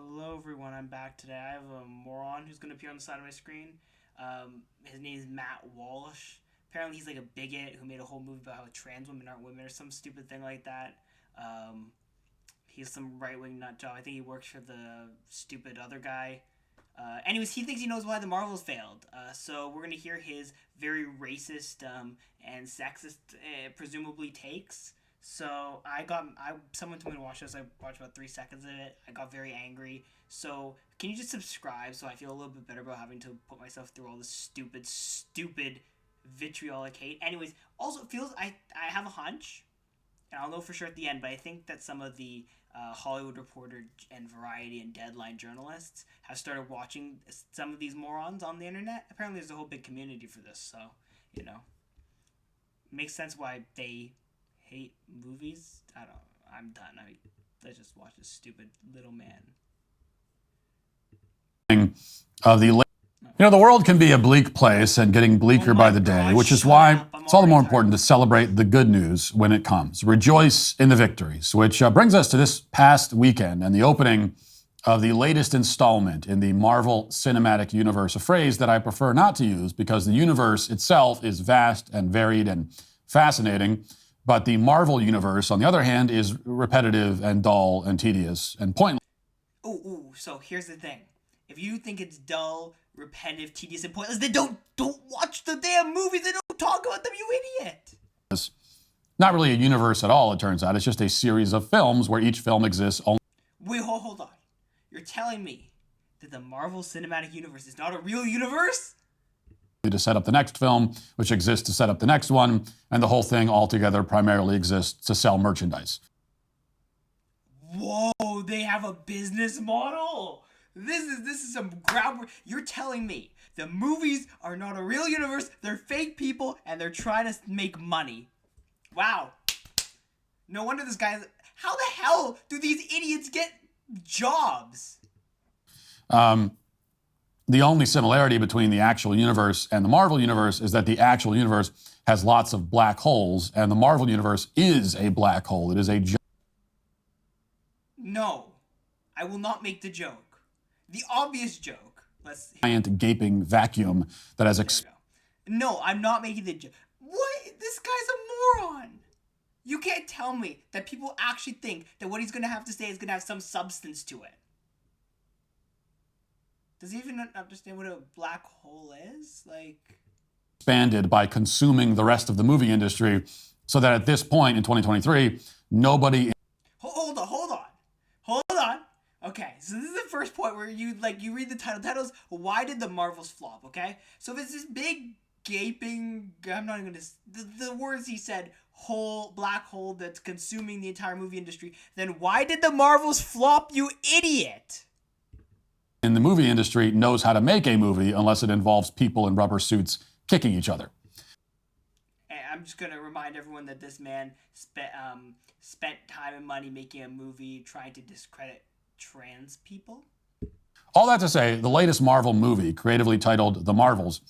Hello everyone, I'm back today. I have a moron who's going to appear on the side of my screen. His name is Matt Walsh. Apparently he's like a bigot who made a whole movie about how trans women aren't women or some stupid thing like that. Um, he's some right-wing nut job. I think he works for the stupid other guy. Anyways, he thinks he knows why the Marvels failed. So we're going to hear his very racist and sexist, presumably, takes. So someone told me to watch this. I watched about 3 seconds of it. I got very angry. So can you just subscribe so I feel a little bit better about having to put myself through all this stupid vitriolic hate. Anyways, also it feels I have a hunch, and I'll know for sure at the end. But I think that some of the Hollywood Reporter and Variety and Deadline journalists have started watching some of these morons on the internet. Apparently, there's a whole big community for this. So you know, makes sense why they hate movies. I don't. I'm done. Let's just watch this stupid little man. Of the the world can be a bleak place and getting bleaker by the day, which is why it's all the more important to celebrate the good news when it comes. Rejoice in the victories, which brings us to this past weekend and the opening of the latest installment in the Marvel Cinematic Universe, a phrase that I prefer not to use because the universe itself is vast and varied and fascinating. But the Marvel Universe, on the other hand, is repetitive and dull and tedious and pointless. So here's the thing. If you think it's dull, repetitive, tedious, and pointless, then don't watch the damn movies and don't talk about them, you idiot. It's not really a universe at all, it turns out. It's just a series of films where each film exists only. Wait, hold on. You're telling me that the Marvel Cinematic Universe is not a real universe? To set up the next film, which exists to set up the next one, and the whole thing altogether primarily exists to sell merchandise. Whoa, they have a business model. This is some ground. You're telling me the movies are not a real universe, they're fake people, and they're trying to make money. Wow. No wonder this guy. How the hell do these idiots get jobs? The only similarity between the actual universe and the Marvel universe is that the actual universe has lots of black holes, and the Marvel universe is a black hole. It is a No, I will not make the joke. The obvious joke. Giant gaping vacuum that has. No, I'm not making the joke. What? This guy's a moron. You can't tell me that people actually think that what he's going to have to say is going to have some substance to it. Does he even understand what a black hole is? Expanded by consuming the rest of the movie industry, so that at this point in 2023, nobody. Hold on. Okay, so this is the first point where you read the title. Title's Why Did the Marvels Flop? Okay, so if it's this big gaping, I'm not even gonna the words he said, black hole that's consuming the entire movie industry, then why did the Marvels flop, you idiot? In the movie industry knows how to make a movie unless it involves people in rubber suits kicking each other. And I'm just going to remind everyone that this man spent time and money making a movie trying to discredit trans people. All that to say, the latest Marvel movie, creatively titled The Marvels.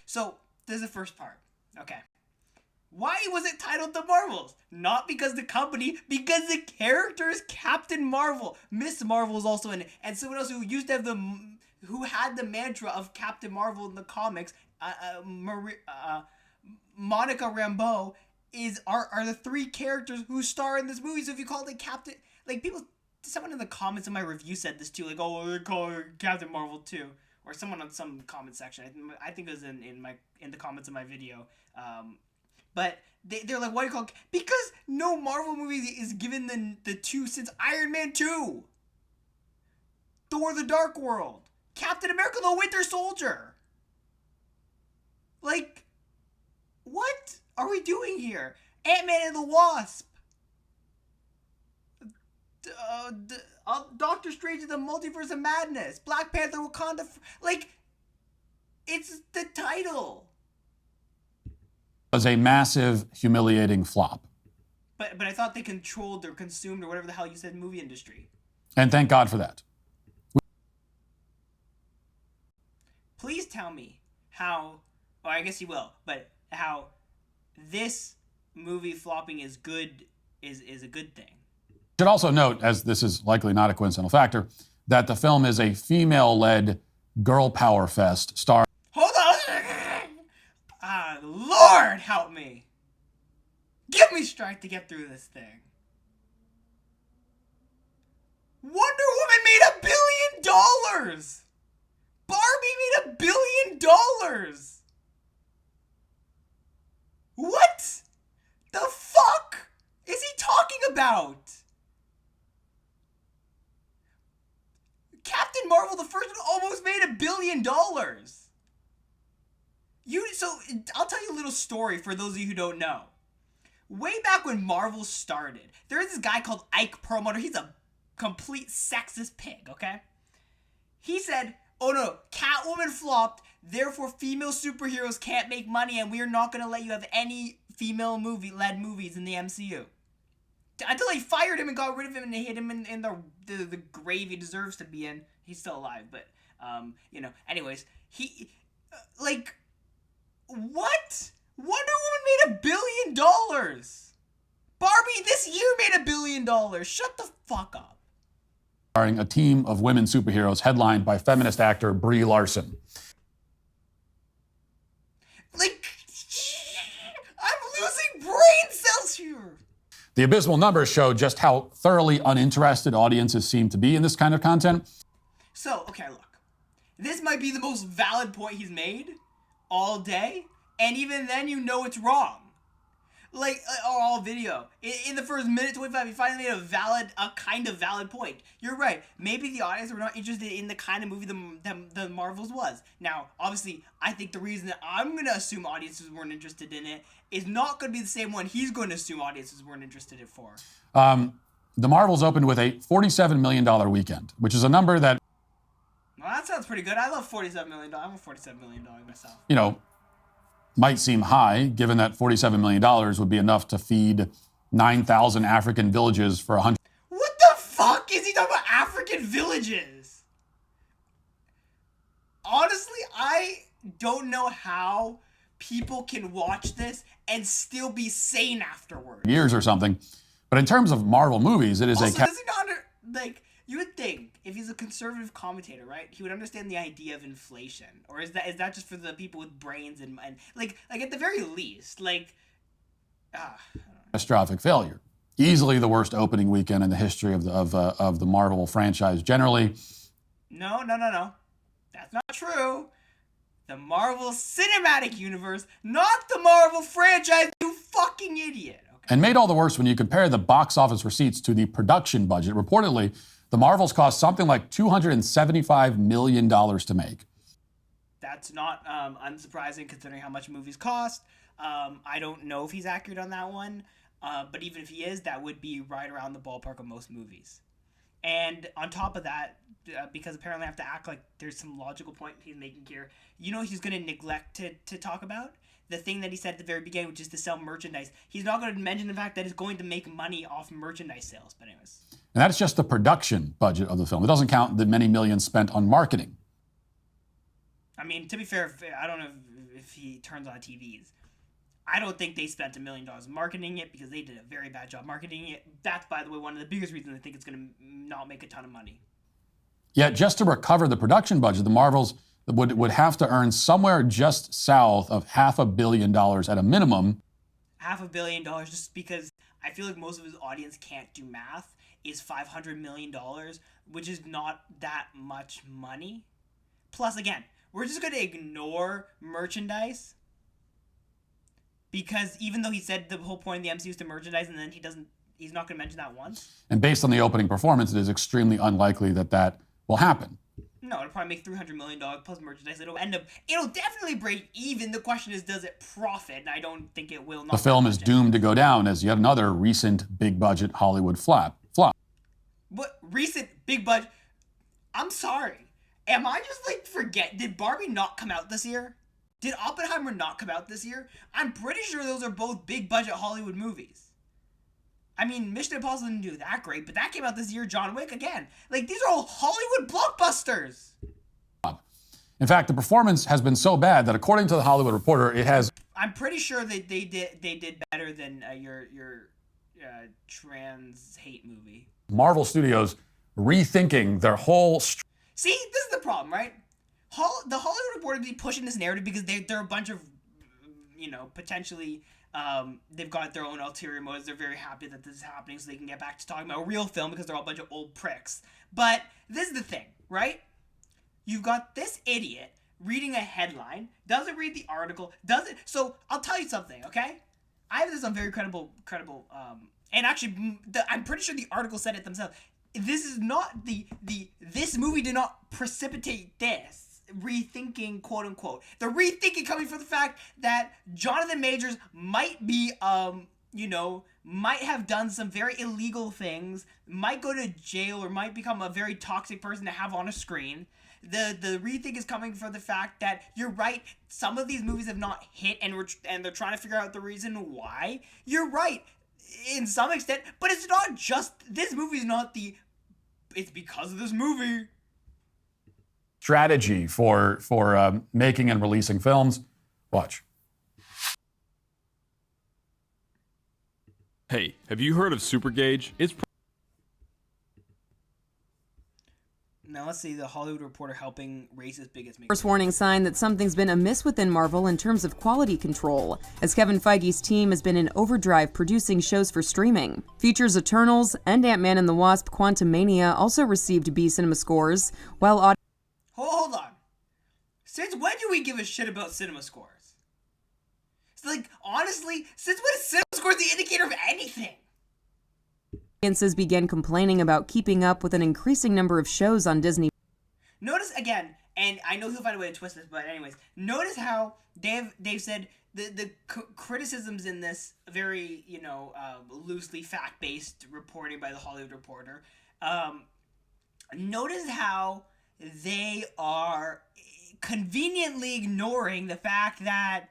So, this is the first part. Okay. Why was it titled The Marvels? Not because the company, because the character is Captain Marvel. Miss Marvel is also in it. And someone else who used to have who had the mantra of Captain Marvel in the comics, Monica Rambeau, are the three characters who star in this movie. So if you call it Captain, someone in the comments in my review said this too, oh, they call her Captain Marvel too. Or someone on some comment section. I think it was in the comments of my video. But they're like, why do you call it? Because no Marvel movie is given the two since Iron Man 2. Thor the Dark World. Captain America the Winter Soldier. What are we doing here? Ant-Man and the Wasp. Doctor Strange and the Multiverse of Madness. Black Panther Wakanda. It's the title. Was a massive, humiliating flop. But I thought they controlled or consumed or whatever the hell you said movie industry. And thank God for that. Please tell me how, or I guess you will, but how this movie flopping is good is a good thing. Should also note, as this is likely not a coincidental factor, that the film is a female-led girl power fest starring. Hold on. Lord help me. Give me strength to get through this thing. Wonder Woman made $1 billion. Barbie made $1 billion. What the fuck is he talking about? Captain Marvel, the first one, almost made $1 billion. So I'll tell you a little story for those of you who don't know. Way back when Marvel started, there was this guy called Ike Perlmutter. He's a complete sexist pig, okay? He said, oh no, Catwoman flopped, therefore female superheroes can't make money and we're not going to let you have any female led movies in the MCU. Until they fired him and got rid of him and they hit him in the grave he deserves to be in. He's still alive, but, anyways, what? Wonder Woman made $1 billion. Barbie this year made $1 billion. Shut the fuck up. Starring a team of women superheroes headlined by feminist actor Brie Larson. I'm losing brain cells here. The abysmal numbers show just how thoroughly uninterested audiences seem to be in this kind of content. So, okay, look. This might be the most valid point he's made all day, and even then you know it's wrong. All video. In the first minute 25, he finally made a kind of valid point. You're right. Maybe the audience were not interested in the kind of movie the Marvels was. Now, obviously, I think the reason that I'm going to assume audiences weren't interested in it is not going to be the same one he's going to assume audiences weren't interested in it for. The Marvels opened with a $47 million weekend, which is a number that... Well, that sounds pretty good. I love $47 million. I'm a $47 million myself. Might seem high, given that $47 million would be enough to feed 9,000 African villages for 100. What the fuck is he talking about African villages? Honestly, I don't know how people can watch this and still be sane afterwards. Years or something. But in terms of Marvel movies, it is also, does he not you would think if he's a conservative commentator, right, he would understand the idea of inflation, or is that just for the people with brains and at the very least, catastrophic failure. Easily the worst opening weekend in the history of the Marvel franchise generally. No. That's not true. The Marvel Cinematic Universe, not the Marvel franchise, you fucking idiot. Okay. And made all the worse when you compare the box office receipts to the production budget. Reportedly, the Marvels cost something like $275 million to make. That's not unsurprising considering how much movies cost. I don't know if he's accurate on that one, but even if he is, that would be right around the ballpark of most movies. And on top of that, because apparently I have to act like there's some logical point he's making here, he's going to neglect to talk about? The thing that he said at the very beginning, which is to sell merchandise. He's not going to mention the fact that it's going to make money off merchandise sales. But anyways. And that's just the production budget of the film. It doesn't count the many millions spent on marketing. I mean, to be fair, I don't know if he turns on TVs. I don't think they spent $1 million marketing it because they did a very bad job marketing it. That's, by the way, one of the biggest reasons I think it's going to not make a ton of money. Yet, just to recover the production budget, the Marvels would have to earn somewhere just south of $500 million at a minimum. $500 million, just because I feel like most of his audience can't do math, is $500 million, which is not that much money. Plus, again, we're just going to ignore merchandise because even though he said the whole point of the MCU is to merchandise, and then he's not going to mention that once. And based on the opening performance, it is extremely unlikely that will happen. No, it'll probably make $300 million plus merchandise. It'll definitely break even. The question is, does it profit? And I don't think it will. The film is doomed to go down as yet another recent big budget Hollywood flop. What recent big budget? I'm sorry. Am I just forget? Did Barbie not come out this year? Did Oppenheimer not come out this year? I'm pretty sure those are both big budget Hollywood movies. I mean, Mission Impossible didn't do that great, but that came out this year. John Wick again. These are all Hollywood blockbusters. In fact, the performance has been so bad that according to the Hollywood Reporter, it has... I'm pretty sure that they did better than your trans hate movie. Marvel Studios rethinking their whole. See, this is the problem, right? The Hollywood Reporter be pushing this narrative because they're a bunch of, potentially. They've got their own ulterior motives. They're very happy that this is happening so they can get back to talking about a real film because they're all a bunch of old pricks. But this is the thing, right? You've got this idiot reading a headline, doesn't read the article, doesn't. So I'll tell you something, okay? I have this on very credible, and actually, I'm pretty sure the article said it themselves. This is not this movie did not precipitate this. Rethinking, quote unquote. The rethinking coming from the fact that Jonathan Majors might be, might have done some very illegal things, might go to jail, or might become a very toxic person to have on a screen. The rethink is coming from the fact that you're right. Some of these movies have not hit, and they're trying to figure out the reason why. You're right, in some extent, but it's not just this movie. Is not it's because of this movie. Strategy for making and releasing films. Watch. Hey, have you heard of Supergauge? Now let's see the Hollywood Reporter helping racist bigots make. First warning sign that something's been amiss within Marvel in terms of quality control, as Kevin Feige's team has been in overdrive producing shows for streaming. Features Eternals and Ant-Man and the Wasp: Quantumania also received B cinema scores, while Hold on. Since when do we give a shit about cinema scores? It's like, honestly, since when is cinema scores the indicator of anything? audiences began complaining about keeping up with an increasing number of shows on Disney. Notice again, and I know he'll find a way to twist this, but anyways, notice how they've said the criticisms in this very, loosely fact-based reporting by the Hollywood Reporter. Notice how they are conveniently ignoring the fact that,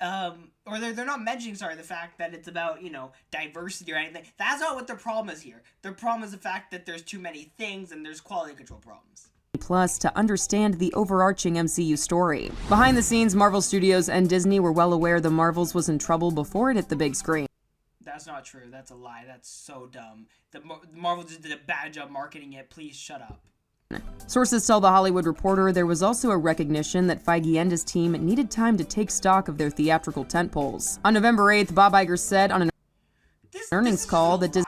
or they're not mentioning, the fact that it's about, diversity or anything. That's not what their problem is here. Their problem is the fact that there's too many things and there's quality control problems. Plus, to understand the overarching MCU story. Behind the scenes, Marvel Studios and Disney were well aware the Marvels was in trouble before it hit the big screen. That's not true. That's a lie. That's so dumb. The Marvel just did a bad job marketing it. Please shut up. Sources tell The Hollywood Reporter there was also a recognition that Feige and his team needed time to take stock of their theatrical tentpoles. On November 8th, Bob Iger said on an earnings call that these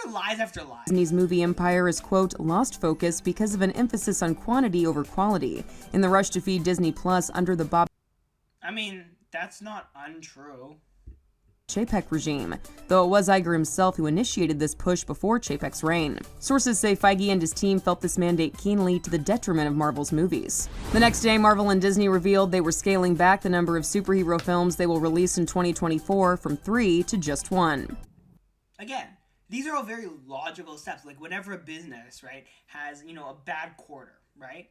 are lies after lies. Disney's movie empire is, quote, lost focus because of an emphasis on quantity over quality in the rush to feed Disney Plus under the Bob... I mean, that's not untrue. Chapek regime, though it was Iger himself who initiated this push before Chapek's reign. Sources say Feige and his team felt this mandate keenly to the detriment of Marvel's movies. The next day, Marvel and Disney revealed they were scaling back the number of superhero films they will release in 2024 from 3 to just 1. Again, these are all very logical steps. Like whenever a business, right, has, a bad quarter, right?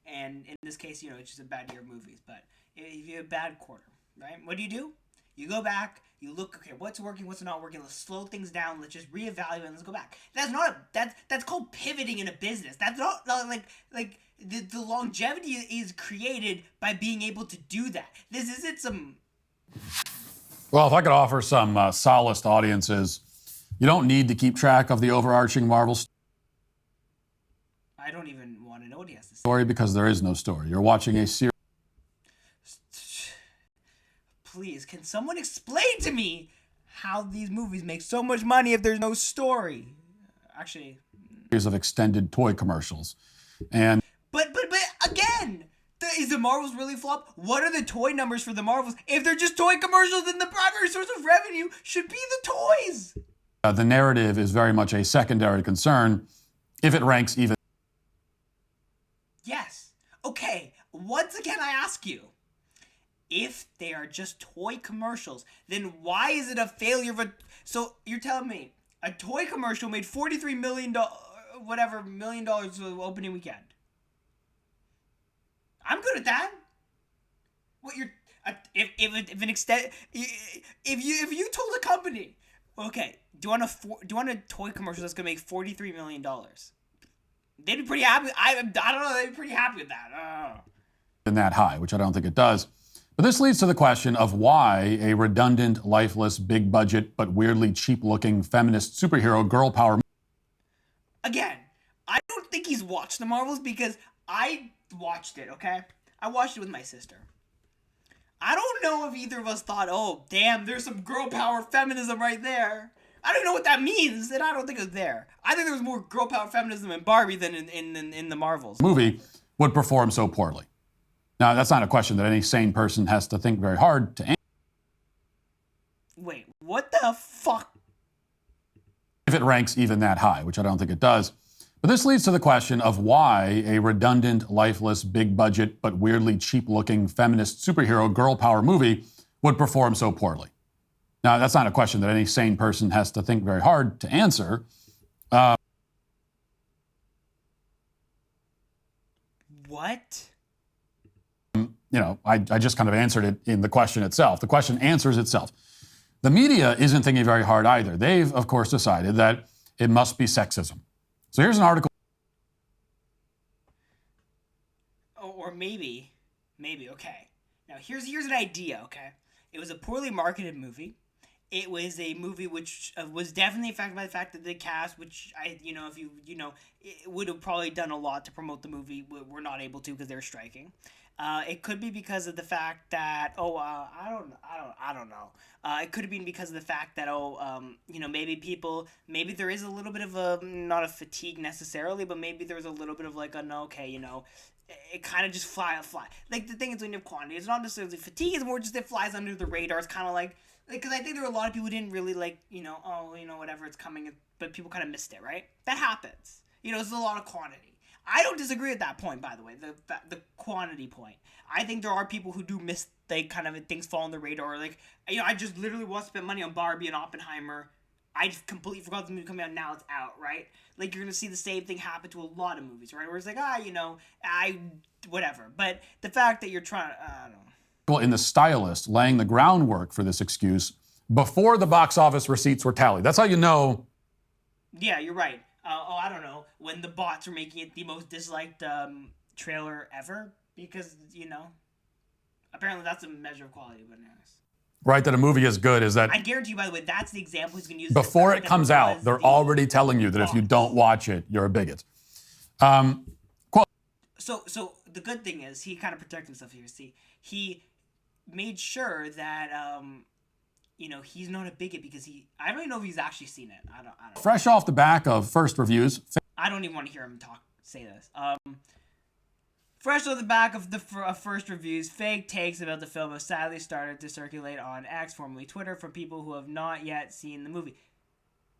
And in this case, it's just a bad year of movies. But if you have a bad quarter, right, what do? You go back, you look, okay, what's working, what's not working, let's slow things down, let's just reevaluate and let's go back. That's called pivoting in a business. That's not like the longevity is created by being able to do that. This isn't some... Well, if I could offer some solace to audiences, you don't need to keep track of the overarching Marvel I don't even want to know what he has to say. Story because there is no story. You're watching a series. Please, can someone explain to me how these movies make so much money if there's no story? Actually, Of extended toy commercials, and but again, is the Marvels really flop? What are the toy numbers for the Marvels? If they're just toy commercials, then the primary source of revenue should be the toys. The narrative is very much a secondary concern if it ranks even. Yes. Okay. Once again, I ask you. If they are just toy commercials, then why is it a failure of a... So you're telling me a toy commercial made $43 million, million for opening weekend. I'm good at that. What you're... If an extent... If you told a company, okay, do you want a toy commercial that's going to make $43 million? They'd be pretty happy. I don't know. They'd be pretty happy with that. In that high, which I don't think it does. But this leads to the question of why a redundant, lifeless, big budget, but weirdly cheap looking feminist superhero girl power. Again, I don't think he's watched the Marvels because I watched it, okay? I watched it with my sister. I don't know if either of us thought, oh, damn, there's some girl power feminism right there. I don't know what that means, and I don't think it was there. I think there was more girl power feminism in Barbie than in the Marvels. Movie would perform so poorly. Now, that's not a question that any sane person has to think very hard to answer. Wait, what the fuck? If it ranks even that high, which I don't think it does. But this leads to the question of why a redundant, lifeless, big budget, but weirdly cheap looking feminist superhero girl power movie would perform so poorly. Now, that's not a question that any sane person has to think very hard to answer. What? I just kind of answered it in the question itself. The question answers itself. The media isn't thinking very hard either. They've, of course, decided that it must be sexism. So here's an article. Or maybe, okay. Now, here's an idea, okay? It was a poorly marketed movie. It was a movie which was definitely affected by the fact that the cast, which it would have probably done a lot to promote the movie. We're not able to because they're striking. It could be because of the fact that I don't know. It could have been because of the fact that maybe there is a little bit of a, not a fatigue necessarily, but maybe there's a little bit of like it kind of just fly. Like the thing is when you have quantity, it's not necessarily fatigue. It's more just it flies under the radar. It's kind of like because I think there were a lot of people who didn't really whatever, it's coming, but people kind of missed it, right? That happens. It's a lot of quantity. I don't disagree at that point, by the way, the quantity point. I think there are people who do miss, kind of things fall on the radar. Or I just literally want to spend money on Barbie and Oppenheimer. I just completely forgot the movie coming out. Now it's out, right? You're going to see the same thing happen to a lot of movies, right? Where it's whatever. But the fact that you're trying, I don't know. In The Stylist laying the groundwork for this excuse before the box office receipts were tallied. That's how you know. Yeah, you're right. I don't know. When the bots were making it the most disliked trailer ever, because, apparently that's a measure of quality, but anyways. Right, that a movie is good is that... I guarantee you, by the way, that's the example he's going to use. Before it comes out, they're already telling you that if you don't watch it, you're a bigot. Quote. So the good thing is he kind of protected himself here. See, he made sure that... he's not a bigot because I don't even know if he's actually seen it. I don't. Fresh off the back of first reviews. I don't even want to hear him say this. Fresh off the back of the first reviews, fake takes about the film have sadly started to circulate on X, formerly Twitter, from people who have not yet seen the movie.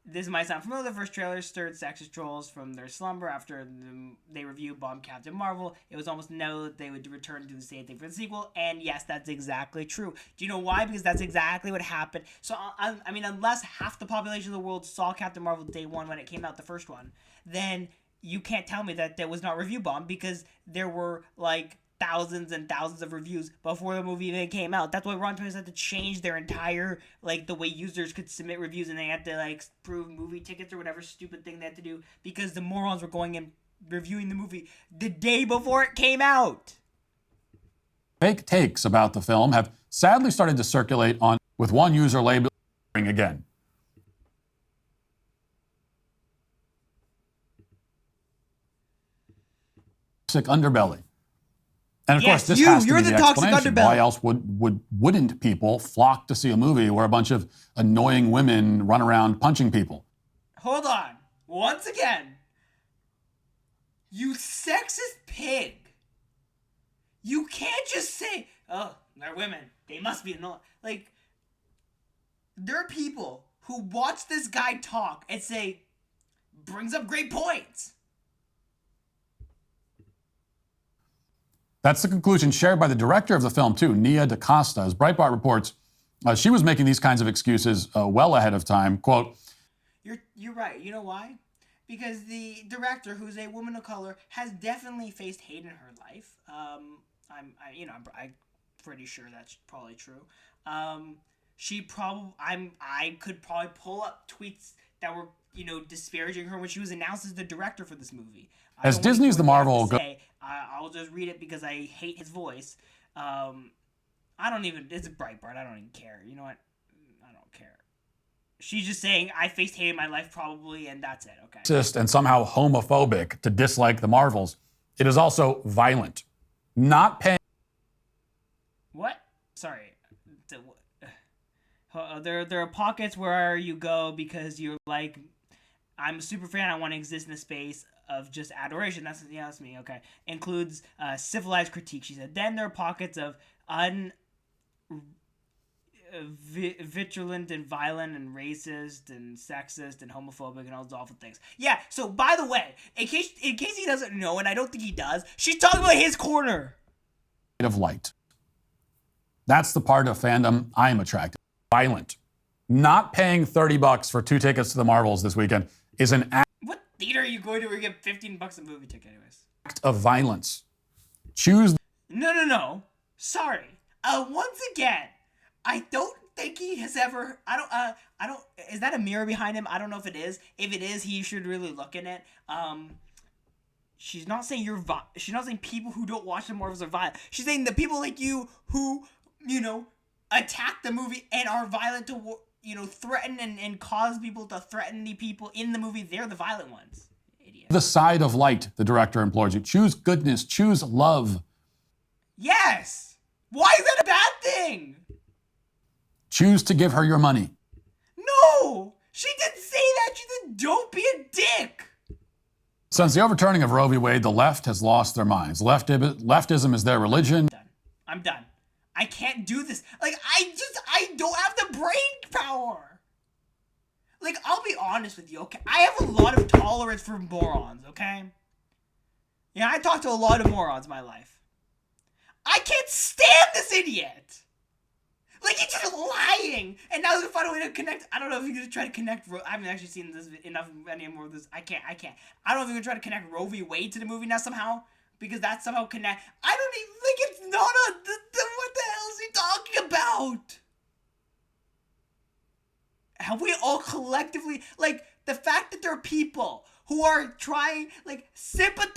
This might sound familiar. The first trailer stirred sexist trolls from their slumber after they reviewed bombed Captain Marvel. It was almost known that they would return to do the same thing for the sequel, and yes, that's exactly true. Do you know why? Because that's exactly what happened. So, I mean, unless half the population of the world saw Captain Marvel day one when it came out, the first one, then you can't tell me that was not review bombed because there were, thousands and thousands of reviews before the movie even came out. That's why Rotten Tomatoes had to change their entire, the way users could submit reviews, and they had to, prove movie tickets or whatever stupid thing they had to do because the morons were going and reviewing the movie the day before it came out. Fake takes about the film have sadly started to circulate with one user labeling again. Toxic underbelly. And of course, this has to be the explanation. Why else wouldn't people flock to see a movie where a bunch of annoying women run around punching people? Hold on. Once again, you sexist pig. You can't just say, oh, they're women. They must be annoying. There are people who watch this guy talk and say, brings up great points. That's the conclusion shared by the director of the film, too, Nia DaCosta. As Breitbart reports, she was making these kinds of excuses well ahead of time. Quote, You're right. You know why? Because the director, who's a woman of color, has definitely faced hate in her life. I'm pretty sure that's probably true. I could probably pull up tweets that were, disparaging her when she was announced as the director for this movie. As Disney's The Marvel... I'll just read it because I hate his voice. It's Breitbart. I don't even care. You know what? I don't care. She's just saying, I faced hate in my life probably, and that's it. Okay. Racist and somehow homophobic to dislike the Marvels. It is also violent. Not paying. What? Sorry. There are pockets where you go because you're like, I'm a super fan. I want to exist in a space of just adoration. That's me. Okay. Includes civilized critique. She said. Then there are pockets of vigilant and violent and racist and sexist and homophobic and all those awful things. Yeah. So by the way, in case he doesn't know, and I don't think he does, she's talking about his corner. Of light. That's the part of fandom I am attracted. Violent. Not paying $30 for 2 tickets to the Marvels this weekend is an act. What theater are you going to where you get $15 a movie ticket anyways? Of violence. Choose. No. Sorry. Once again, I don't think he has ever. I don't. Is that a mirror behind him? I don't know if it is. If it is, he should really look in it. She's not saying she's not saying people who don't watch the Marvels are violent. She's saying the people like you who, attack the movie and are violent to, threaten and cause people to threaten the people in the movie. They're the violent ones. Idiot. The side of light, the director implores you. Choose goodness. Choose love. Yes. Why is that a bad thing? Choose to give her your money. No. She didn't say that. She said, don't be a dick. Since the overturning of Roe v. Wade, the left has lost their minds. Leftism is their religion. I'm done. I can't do this. Like, I don't have the brain power. Like, I'll be honest with you, okay? I have a lot of tolerance for morons, okay? Yeah, I talk to a lot of morons in my life. I can't stand this idiot. Like, he's just lying. And now he's gonna find a way to connect. I don't know if he's gonna try to connect. I haven't actually seen this enough any more of this. I can't. I don't know if he's gonna try to connect Roe v. Wade to the movie now somehow. Because that somehow connect. I don't even think it's not a. What the hell is he talking about? Have we all collectively, like, the fact that there are people who are trying, like, sympathize